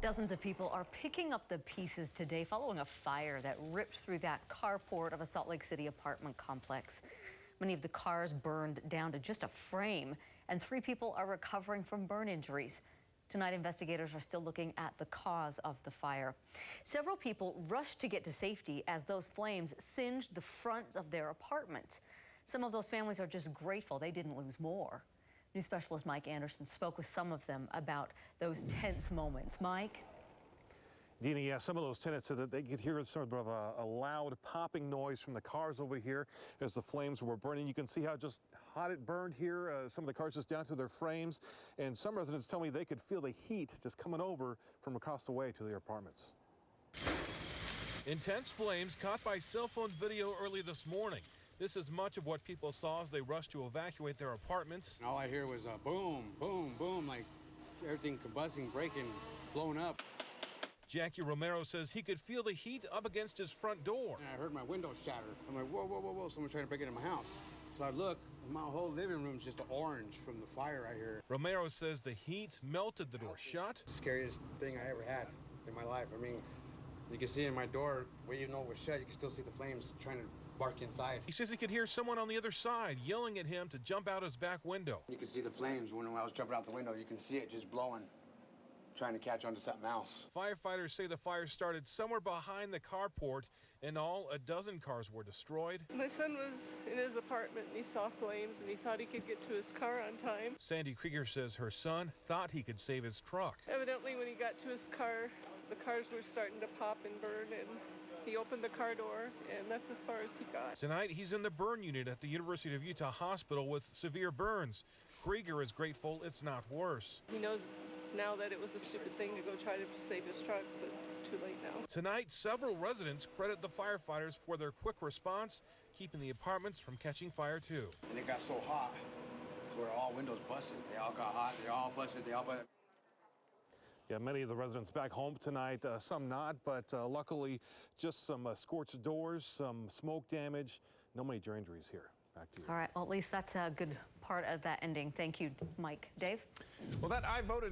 Dozens of people are picking up the pieces today following a fire that ripped through that carport of a Salt Lake City apartment complex. Many of the cars burned down to just a frame, and 3 people are recovering from burn injuries. Tonight, investigators are still looking at the cause of the fire. Several people rushed to get to safety as those flames singed the fronts of their apartments. Some of those families are just grateful they didn't lose more. News specialist Mike Anderson spoke with some of them about those tense moments. Mike? Dina, yeah, some of those tenants said that they could hear sort of a loud popping noise from the cars over here as the flames were burning. You can see how just hot it burned here. Some of the cars just down to their frames. And some residents tell me they could feel the heat just coming over from across the way to their apartments. Intense flames caught by cell phone video early this morning. This is much of what people saw as they rushed to evacuate their apartments. All I hear was a boom, boom, boom, like everything combusting, breaking, blowing up. Jackie Romero says he could feel the heat up against his front door. And I heard my windows shatter. I'm like, whoa, whoa, whoa, whoa, someone's trying to break into my house. So I look, and my whole living room's just orange from the fire right here. Romero says the heat melted the door shut. Scariest thing I ever had in my life. I mean, you can see in my door, where even though it was shut, you can still see the flames trying to bark inside. He says he could hear someone on the other side yelling at him to jump out his back window. You can see the flames when I was jumping out the window. You can see it just blowing, trying to catch onto something else. Firefighters say the fire started somewhere behind the carport. In all, a dozen cars were destroyed. My son was in his apartment and he saw flames and he thought he could get to his car on time. Sandy Krieger says her son thought he could save his truck. Evidently, when he got to his car, the cars were starting to pop and burn, and he opened the car door, and that's as far as he got. Tonight, he's in the burn unit at the University of Utah Hospital with severe burns. Krieger is grateful it's not worse. He knows now that it was a stupid thing to go try to save his truck, but it's too late now. Tonight, several residents credit the firefighters for their quick response, keeping the apartments from catching fire too. And it got so hot, to where all windows busted. They all got hot, they all busted, they all busted. Yeah, many of the residents back home tonight, some not, but luckily just some scorched doors, some smoke damage, no major injuries here. Back to you. All right, well, at least that's a good part of that ending. Thank you, Mike. Dave? Well, that I voted